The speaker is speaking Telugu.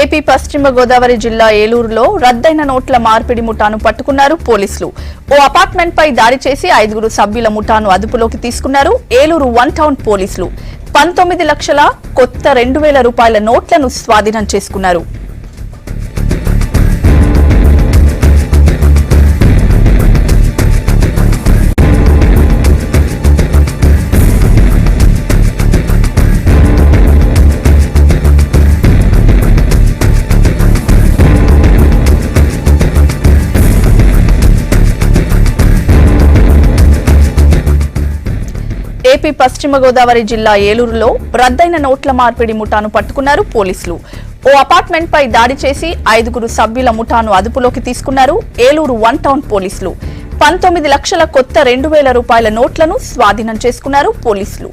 ఏపీ పశ్చిమ గోదావరి జిల్లా ఏలూరులో రద్దయిన నోట్ల మార్పిడి ముఠాను పట్టుకున్నారు పోలీసులు. ఓ అపార్ట్మెంట్ పై దాడి చేసి 5 సభ్యుల ముఠాను అదుపులోకి తీసుకున్నారు ఏలూరు 1 టౌన్ పోలీసులు. 19 లక్షల కొత్త 2000 రూపాయల నోట్లను స్వాధీనం చేసుకున్నారు. ఏపీ పశ్చిమ గోదావరి జిల్లా ఏలూరులో రద్దయిన నోట్ల మార్పిడి ముఠాను పట్టుకున్నారు పోలీసులు. ఓ అపార్ట్మెంట్ పై దాడి చేసి 5 సభ్యుల ముఠాను అదుపులోకి తీసుకున్నారు ఏలూరు 1 టౌన్ పోలీసులు. 19 లక్షల కొత్త 2000 రూపాయల నోట్లను స్వాధీనం చేసుకున్నారు పోలీసులు.